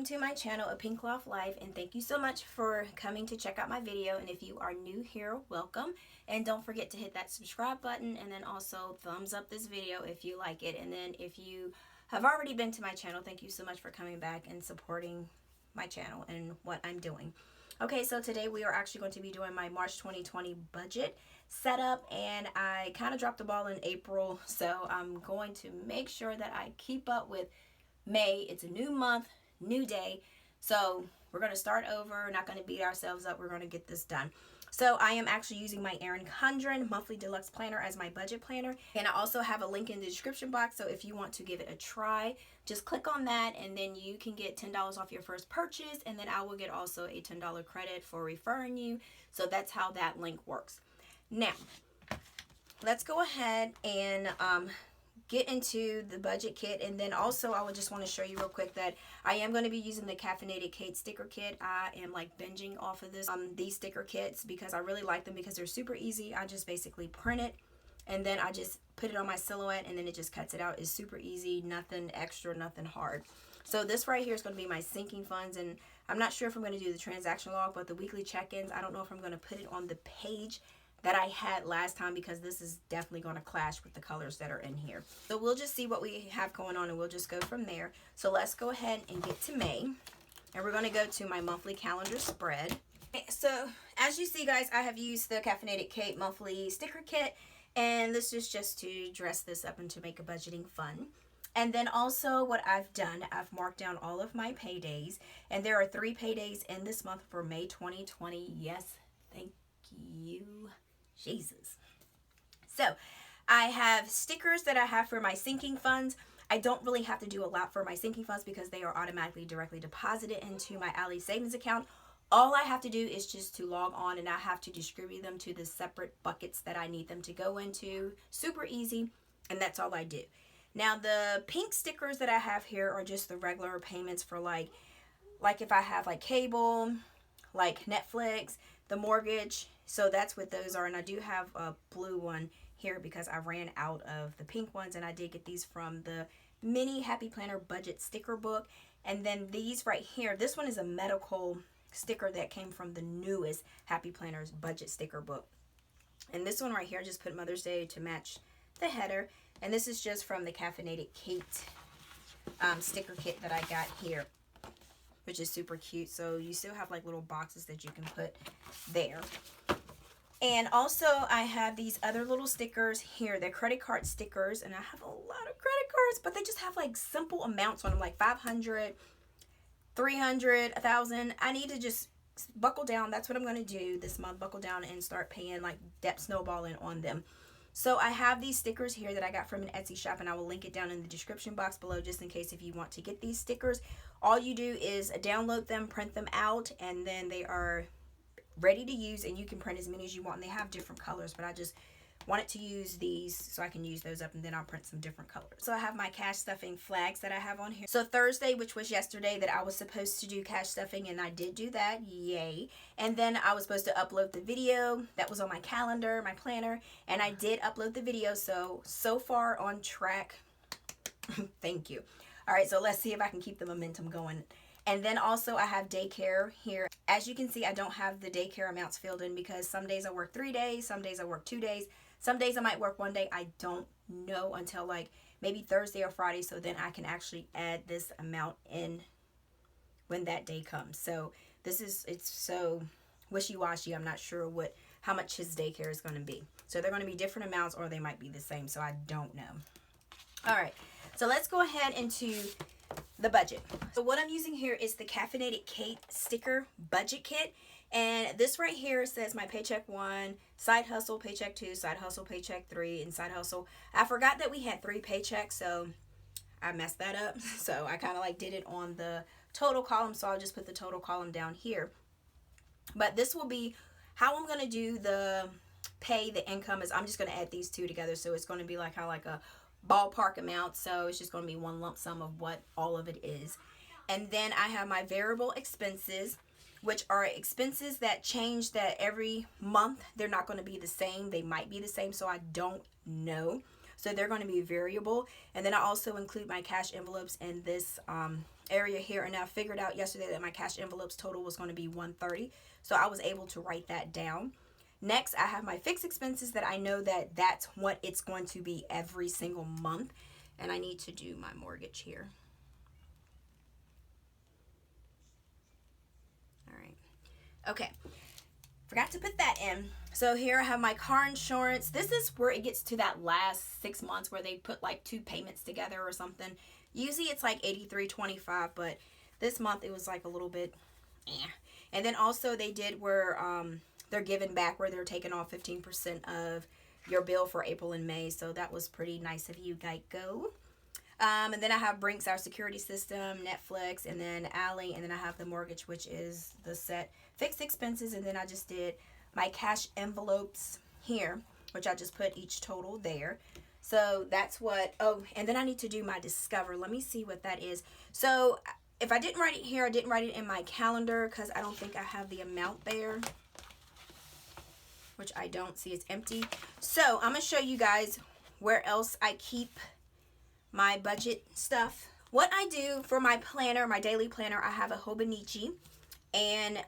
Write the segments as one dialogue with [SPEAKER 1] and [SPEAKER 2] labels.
[SPEAKER 1] to my channel, APinkeClothlife, and thank you so much for coming to check out my video. And if you are new here, welcome, and don't forget to hit that subscribe button, and then also thumbs up this video if you like it. And then if you have already been to my channel, thank you so much for coming back and supporting my channel and what I'm doing. Okay, so today we are actually going to be doing my March 2020 budget setup, and I kind of dropped the ball in April, so I'm going to make sure that I keep up with May. It's a new month, new day, so we're going to start over. We're not going to beat ourselves up. We're going to get this done. So I am actually using my Erin Condren Monthly Deluxe Planner as my budget planner, and I also have a link in the description box, so if you want to give it a try, just click on that, and then you can get $10 off your first purchase, and then I will get also a $10 credit for referring you. So that's how that link works. Now, let's go ahead and get into the budget kit, and then also I would just want to show you real quick that I am going to be using the Caffeinated Kate sticker kit. I am like binging off of these sticker kits because I really like them because they're super easy. I just basically print it and then I just put it on my silhouette and then it just cuts it out. It's super easy, nothing extra, nothing hard. So this right here is going to be my sinking funds, and I'm not sure if I'm going to do the transaction log, but the weekly check-ins, I don't know if I'm going to put it on the page that I had last time because this is definitely going to clash with the colors that are in here. So we'll just see what we have going on and we'll just go from there. So let's go ahead and get to May, and we're going to go to my monthly calendar spread. So as you see, guys, I have used the Caffeinated Kate monthly sticker kit, and this is just to dress this up and to make a budgeting fun. And then also what I've done, I've marked down all of my paydays, and there are 3 paydays in this month for May 2020. Yes, thank you, Jesus. So I have stickers that I have for my sinking funds. I don't really have to do a lot for my sinking funds because they are automatically directly deposited into my Ally savings account. All I have to do is just to log on, and I have to distribute them to the separate buckets that I need them to go into. Super easy, and that's all I do. Now the pink stickers that I have here are just the regular payments for like if I have like cable, like Netflix, the mortgage. So that's what those are. And I do have a blue one here because I ran out of the pink ones, and I did get these from the mini Happy Planner budget sticker book. And then these right here, this one is a medical sticker that came from the newest Happy Planners budget sticker book. And this one right here, I just put Mother's Day to match the header. And this is just from the Caffeinated Kate sticker kit that I got here, which is super cute. So you still have like little boxes that you can put there. And also I have these other little stickers here. They're credit card stickers, and I have a lot of credit cards, but they just have like simple amounts on them, like 500, 300, 1,000. I need to just buckle down. That's what I'm going to do this month, buckle down and start paying like debt snowballing on them. So I have these stickers here that I got from an Etsy shop, and I will link it down in the description box below just in case if you want to get these stickers. All you do is download them, print them out, and then they are ready to use, and you can print as many as you want. And they have different colors, but I just wanted to use these so I can use those up, and then I'll print some different colors. So I have my cash stuffing flags that I have on here. So Thursday, which was yesterday, that I was supposed to do cash stuffing, and I did do that, yay. And then I was supposed to upload the video that was on my calendar, my planner, and I did upload the video. So far on track. Thank you. All right, so let's see if I can keep the momentum going. And then also I have daycare here. As you can see, I don't have the daycare amounts filled in because some days I work 3 days, some days I work 2 days, some days I might work 1 day. I don't know until like maybe Thursday or Friday, so then I can actually add this amount in when that day comes. So it's so wishy-washy. I'm not sure how much his daycare is going to be. So they're going to be different amounts, or they might be the same, so I don't know. All right, so let's go ahead into the budget. So what I'm using here is the Caffeinated Kate sticker budget kit, and this right here says my paycheck 1, side hustle paycheck 2, side hustle paycheck 3, and side hustle. I forgot that we had 3 paychecks, so I messed that up. So I kind of like did it on the total column, so I'll just put the total column down here. But this will be how I'm going to do the the income is I'm just going to add these two together, so it's going to be like how like a ballpark amount. So it's just going to be one lump sum of what all of it is. And then I have my variable expenses, which are expenses that change that every month. They're not going to be the same. They might be the same, so I don't know. So they're going to be variable. And then I also include my cash envelopes in this area here, and I figured out yesterday that my cash envelopes total was going to be $130, so I was able to write that down. Next, I have my fixed expenses that I know that that's what it's going to be every single month, and I need to do my mortgage here. All right. Okay. Forgot to put that in. So here I have my car insurance. This is where it gets to that last 6 months where they put like 2 payments together or something. Usually it's like $83.25, but this month it was like a little bit And then also they did where they're giving back, where they're taking off 15% of your bill for April and May. So that was pretty nice of you, Geico. And then I have Brinks, our security system, Netflix, and then Ally, and then I have the mortgage, which is the set fixed expenses. And then I just did my cash envelopes here, which I just put each total there. So that's what, oh, and then I need to do my Discover. Let me see what that is. So if I didn't write it here, I didn't write it in my calendar because I don't think I have the amount there, which I don't see. It's empty. So I'm going to show you guys where else I keep my budget stuff. What I do for my planner, my daily planner, I have a Hobonichi, and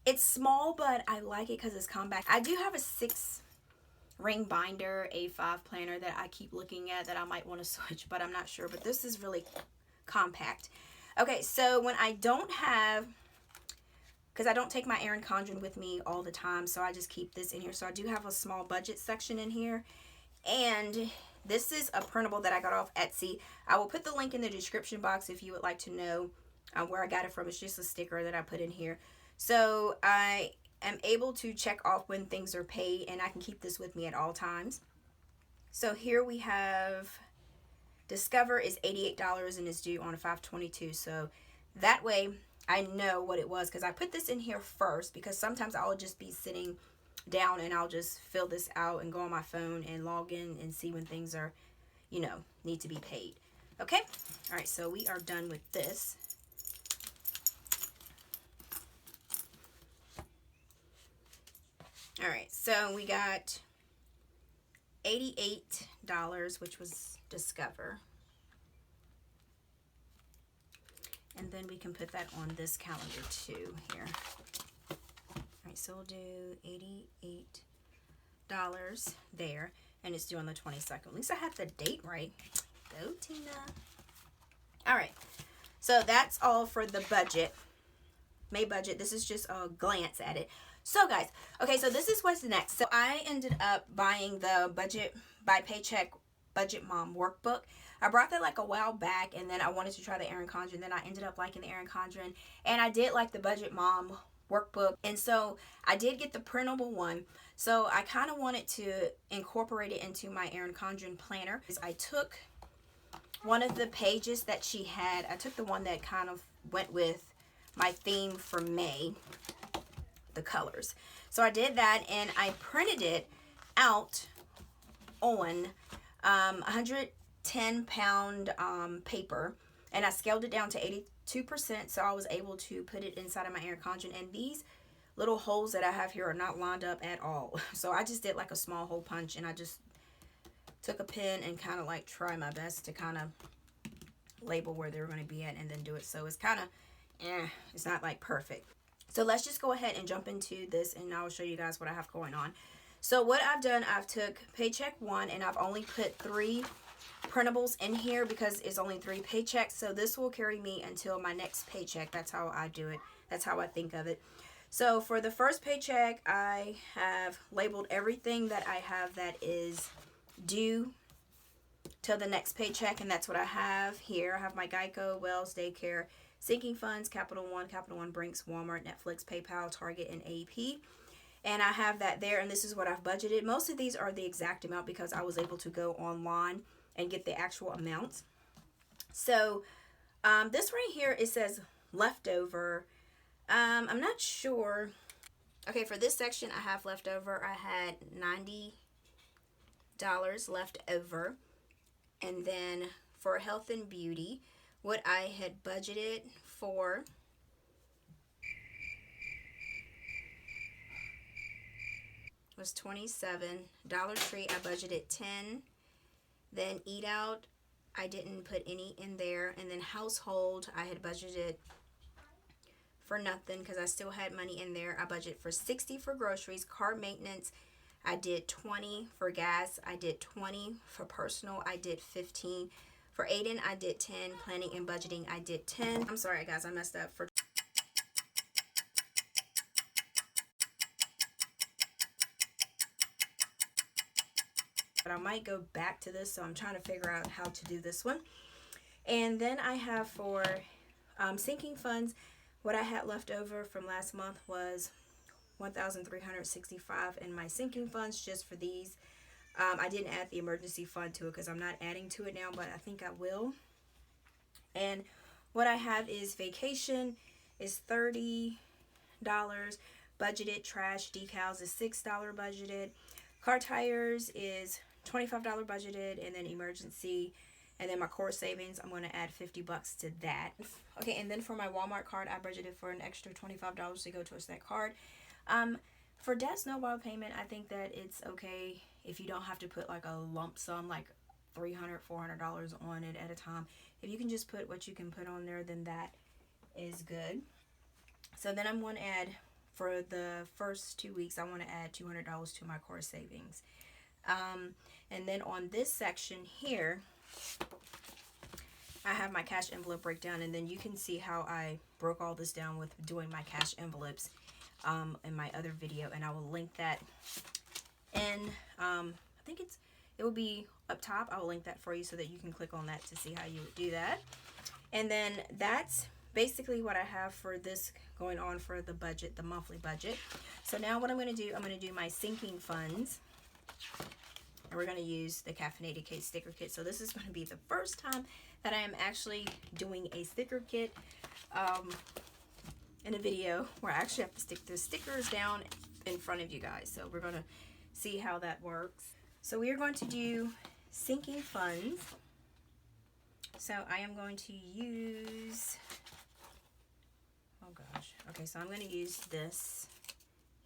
[SPEAKER 1] it's small, but I like it because it's compact. I do have a 6-ring binder A5 planner that I keep looking at that I might want to switch, but I'm not sure. But this is really compact. Okay, so when I don't have, because I don't take my Erin Condren with me all the time, so I just keep this in here. So I do have a small budget section in here, and this is a printable that I got off Etsy. I will put the link in the description box if you would like to know where I got it from. It's just a sticker that I put in here. So I am able to check off when things are paid, and I can keep this with me at all times. So here we have Discover is $88 and is due on a 5/22. So that way I know what it was, because I put this in here first because sometimes I'll just be sitting down and I'll just fill this out and go on my phone and log in and see when things are, you know, need to be paid. Okay? All right, so we are done with this. All right, so we got $88, which was Discover. And then we can put that on this calendar too here. All right, so we'll do $88 there, and it's due on the 22nd. At least I have the date right. Go, Tina. All right, so that's all for the budget. May budget. This is just a glance at it. So guys, okay, so this is what's next. So I ended up buying the Budget by Paycheck Budget Mom workbook. I brought that like a while back, and then I wanted to try the Erin Condren. Then I ended up liking the Erin Condren, and I did like the Budget Mom workbook, and so I did get the printable one. So I kind of wanted to incorporate it into my Erin Condren planner. I took one of the pages that she had. I took the one that kind of went with my theme for May, the colors. So I did that, and I printed it out on 110-pound paper, and I scaled it down to 82%, so I was able to put it inside of my Erin Condren. And these little holes that I have here are not lined up at all. So I just did like a small hole punch, and I just took a pen and kind of like try my best to kind of label where they're going to be at and then do it. So it's kind of, it's not like perfect. So let's just go ahead and jump into this, and I'll show you guys what I have going on. So what I've done, I've took paycheck 1, and I've only put 3 printables in here because it's only 3 paychecks. So this will carry me until my next paycheck. That's how I do it. That's how I think of it. So for the first paycheck, I have labeled everything that I have that is due till the next paycheck, and that's what I have here. I have my Geico, Wells, Daycare, Sinking Funds, Capital One, Brinks, Walmart, Netflix, PayPal, Target, and AP. And I have that there, and this is what I've budgeted. Most of these are the exact amount because I was able to go online and get the actual amounts. So this right here, it says leftover. I'm not sure. Okay, for this section I have leftover. I had $90 left over. And then for health and beauty, what I had budgeted for was $27. Dollar Tree, I budgeted $10. Then Eat Out, I didn't put any in there. And then household, I had budgeted for nothing because I still had money in there. I budgeted for $60 for groceries. Car maintenance, I did $20 for gas. I did $20 for personal. I did $15 for Aiden. I did $10. Planning and budgeting, I did $10. I'm sorry guys, I messed up. But I might go back to this, so I'm trying to figure out how to do this one. And then I have for sinking funds, what I had left over from last month was $1,365 in my sinking funds just for these. I didn't add the emergency fund to it because I'm not adding to it now, but I think I will. And what I have is vacation is $30. Budgeted trash decals is $6 budgeted. Car tires is $25 budgeted, and then emergency, and then my core savings, I'm going to add $50 to that. Okay, and then for my Walmart card, I budgeted for an extra $25 to go towards that card. For debt snowball payment, I think that it's okay if you don't have to put like a lump sum, like $300, $400 on it at a time. If you can just put what you can put on there, then that is good. So then I'm going to add, for the first 2 weeks, I want to add $200 to my core savings. And then on this section here, I have my cash envelope breakdown, and then you can see how I broke all this down with doing my cash envelopes in my other video, and I will link that in, I think it will be up top. I will link that for you so that you can click on that to see how you would do that. And then that's basically what I have for this going on for the budget, the monthly budget. So now what I'm going to do, I'm going to do my sinking funds. And we're going to use the Caffeinated Cake sticker kit. So this is going to be the first time that I am actually doing a sticker kit in a video where I actually have to stick the stickers down in front of you guys. So we're going to see how that works. So we are going to do sinking funds. So I am going to use, oh gosh, okay, so I'm going to use this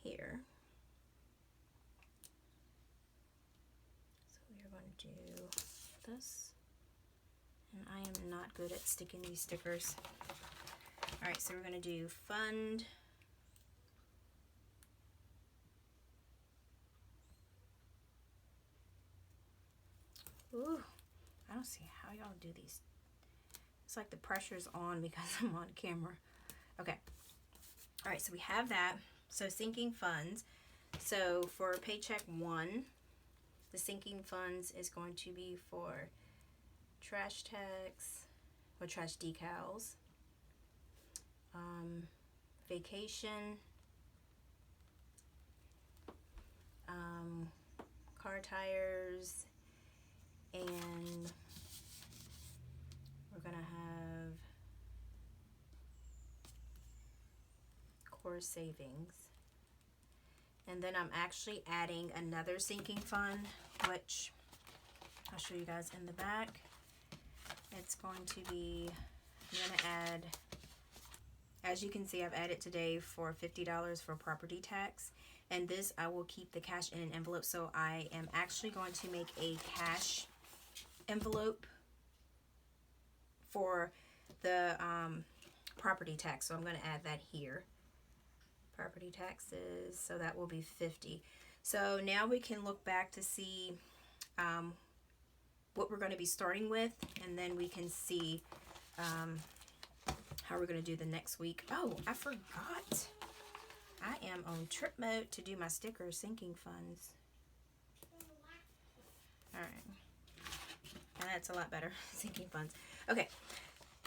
[SPEAKER 1] here. So we are going to do this, and I am not good at sticking these stickers. All right, so we're going to do fund. Ooh, I don't see how y'all do these. It's like the pressure's on because I'm on camera. Okay. All right, so we have that. So sinking funds. So for paycheck 1, the sinking funds is going to be for trash tags or trash decals, vacation, car tires, and we're gonna have core savings. And then I'm actually adding another sinking fund, which I'll show you guys in the back. It's going to be, I'm gonna add, as you can see, I've added today for $50 for property tax. And this, I will keep the cash in an envelope. So I am actually going to make a cash envelope for the property tax. So I'm going to add that here. Property taxes, so that will be $50. So now we can look back to see what we're going to be starting with, and then we can see how we're going to do the next week. Oh, I forgot. I am on trip mode to do my sticker sinking funds. All right. And that's a lot better. Sinking funds. Okay.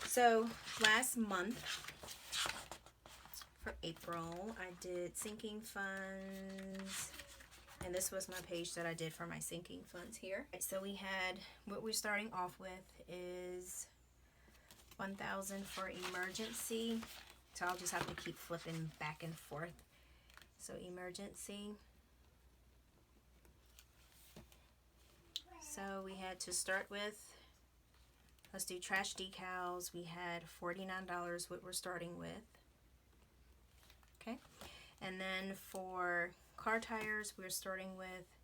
[SPEAKER 1] So last month for April, I did sinking funds. And this was my page that I did for my sinking funds here. Right, so we had, what we're starting off with is $1,000 for emergency. So I'll just have to keep flipping back and forth. So emergency. So we had to start with, let's do trash decals. We had $49 what we're starting with. Okay. And then for car tires, we're starting with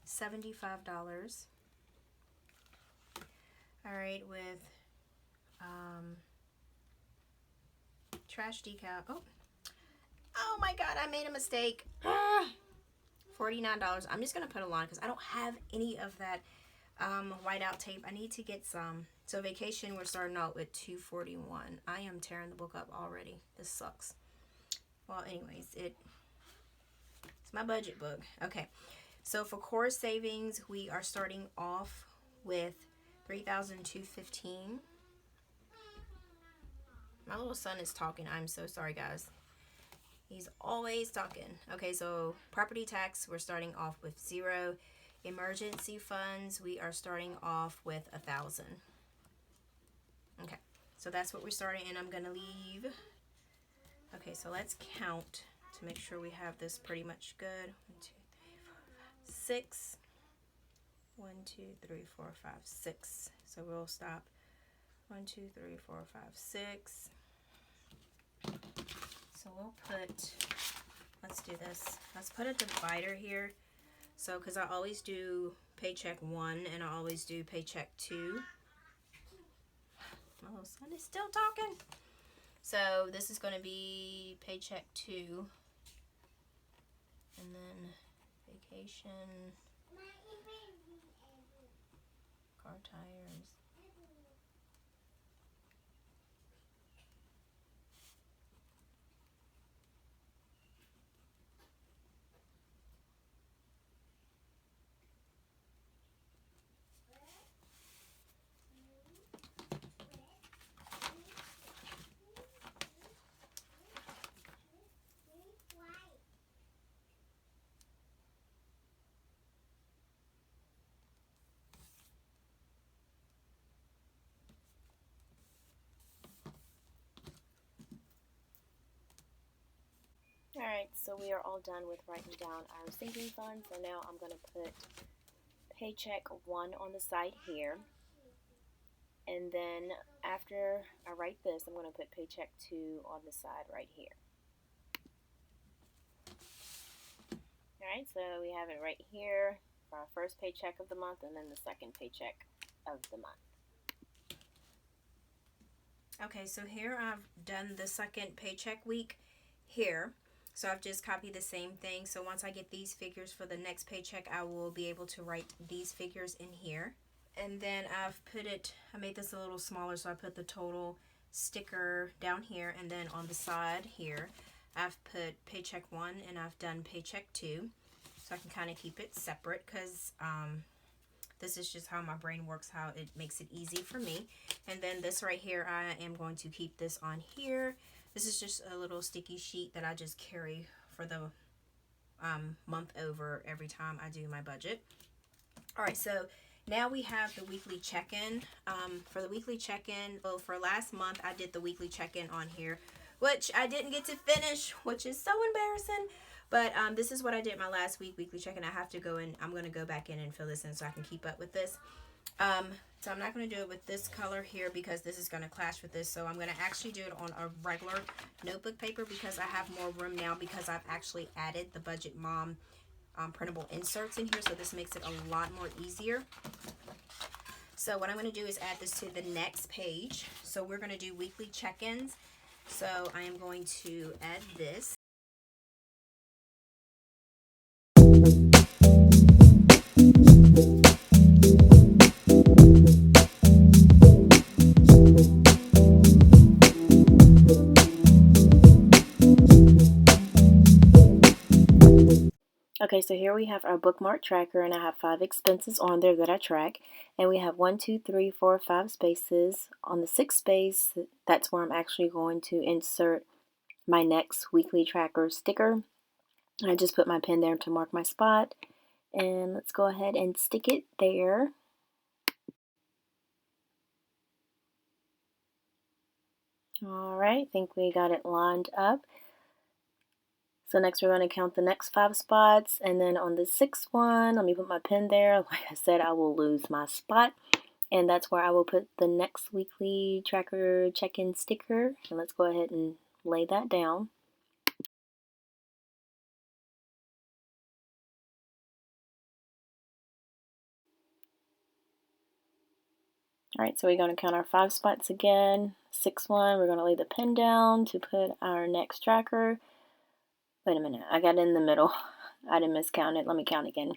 [SPEAKER 1] $75. All right, with trash decal. Oh my God, I made a mistake. $49. I'm just gonna put a line because I don't have any of that whiteout tape. I need to get some. So vacation, we're starting out with $241. I am tearing the book up already. This sucks. Well, anyways, it's my budget book. Okay, so for core savings, we are starting off with $3,215. My little son is talking. I'm so sorry, guys. He's always talking. Okay, so property tax, we're starting off with 0. Emergency funds, we are starting off with 1,000. Okay, so that's what we're starting, and I'm gonna leave. Okay, so let's count to make sure we have this pretty much good. 1, 2, 3, 4, 5, 6. 1, 2, 3, 4, 5, 6. So we'll stop. 1, 2, 3, 4, 5, 6. So we'll put, let's do this. Let's put a divider here. So, because I always do paycheck 1 and I always do paycheck 2. My little son is still talking. So this is going to be paycheck 2. And then vacation, car tires. Alright, so we are all done with writing down our sinking funds. So now I'm going to put paycheck 1 on the side here. And then after I write this, I'm going to put paycheck 2 on the side right here. Alright, so we have it right here for our first paycheck of the month and then the second paycheck of the month. Okay, so here I've done the second paycheck week here. So I've just copied the same thing. So once I get these figures for the next paycheck, I will be able to write these figures in here. And then I've put it, I made this a little smaller, so I put the total sticker down here, and then on the side here, I've put paycheck 1 and I've done paycheck 2. So I can kind of keep it separate because this is just how my brain works, how it makes it easy for me. And then this right here, I am going to keep this on here. This is just a little sticky sheet that I just carry for the month over every time I do my budget. All right, so now we have the weekly check-in. For the weekly check-in, well, for last month, I did the weekly check-in on here, which I didn't get to finish, which is so embarrassing. But this is what I did my last weekly check-in. I have to go in. I'm going to go back in and fill this in so I can keep up with this. So I'm not going to do it with this color here because this is going to clash with this. So I'm going to actually do it on a regular notebook paper because I have more room now because I've actually added the Budget Mom printable inserts in here. So this makes it a lot more easier. So what I'm going to do is add this to the next page. So we're going to do weekly check-ins. So I am going to add this. Okay, so here we have our bookmark tracker, and I have 5 expenses on there that I track. And we have 1, 2, 3, 4, 5 spaces. On the 6th space, that's where I'm actually going to insert my next weekly tracker sticker. I just put my pen there to mark my spot. And let's go ahead and stick it there. Alright, I think we got it lined up. So next we're going to count the next 5 spots, and then on the 6th one, let me put my pen there. Like I said, I will lose my spot, and that's where I will put the next weekly tracker check-in sticker. And let's go ahead and lay that down.
[SPEAKER 2] Alright, so we're going to count our 5 spots again. 6th one, we're going to lay the pin down to put our next tracker. Wait a minute, I got it in the middle. I didn't miscount it. Let me count again.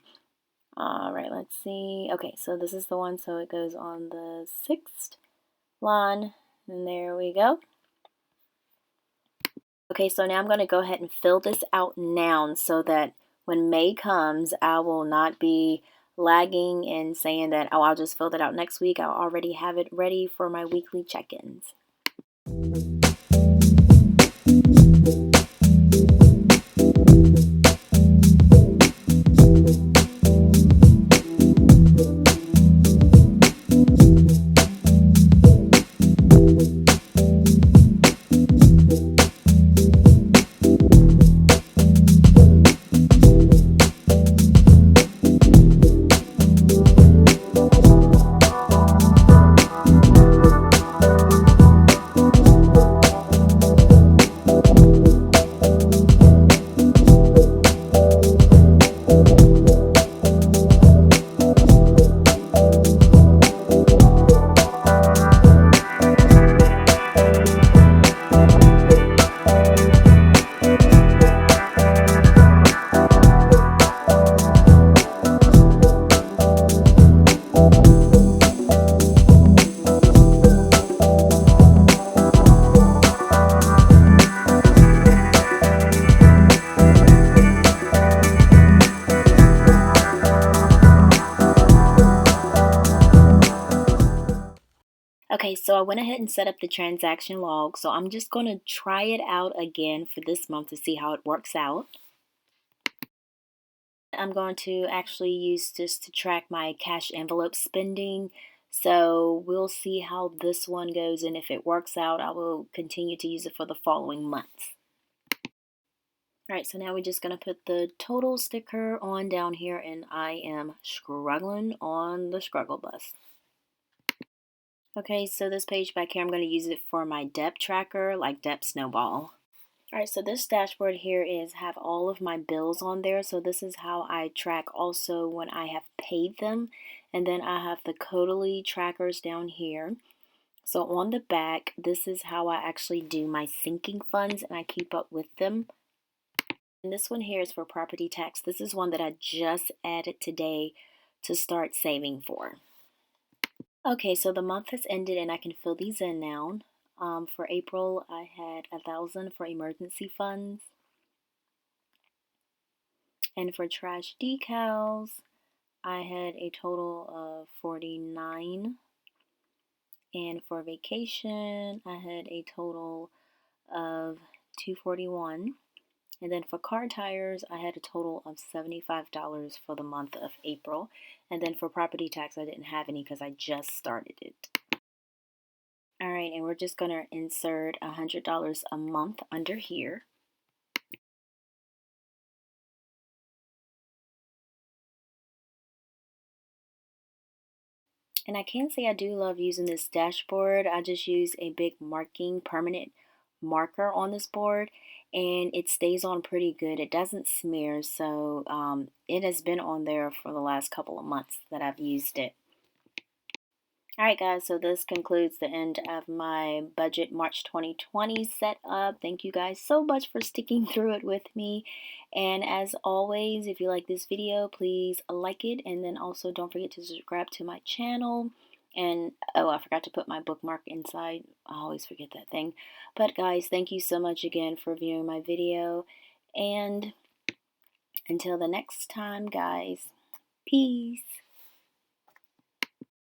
[SPEAKER 2] Alright, let's see. Okay, so this is the one, so it goes on the 6th line, and there we go. Okay, so now I'm going to go ahead and fill this out now so that when May comes, I will not be lagging and saying that, oh, I'll just fill that out next week. I'll already have it ready for my weekly check-ins. Okay, so I went ahead and set up the transaction log, so I'm just going to try it out again for this month to see how it works out. I'm going to actually use this to track my cash envelope spending, so we'll see how this one goes, and if it works out, I will continue to use it for the following months. Alright, so now we're just going to put the total sticker on down here, and I am struggling on the struggle bus. Okay, so this page back here, I'm going to use it for my debt tracker, like Debt Snowball. Alright, so this dashboard here have all of my bills on there. So this is how I track also when I have paid them. And then I have the quarterly trackers down here. So on the back, this is how I actually do my sinking funds and I keep up with them. And this one here is for property tax. This is one that I just added today to start saving for. Okay, so the month has ended and I can fill these in now. For April, I had $1,000 for emergency funds. And for trash decals, I had a total of $49. And for vacation, I had a total of $241. And then for car tires, I had a total of $75 for the month of April. And then for property tax, I didn't have any because I just started it. Alright, and we're just going to insert $100 a month under here. And I can say I do love using this dashboard. I just use a big permanent marker on this board, and it stays on pretty good. It doesn't smear, so it has been on there for the last couple of months that I've used it. Alright guys, so this concludes the end of my budget March 2020 setup. Thank you guys so much for sticking through it with me. And as always, if you like this video, please like it. And then also don't forget to subscribe to my channel. And, oh, I forgot to put my bookmark inside. I always forget that thing. But guys, thank you so much again for viewing my video. And until the next time, guys, peace.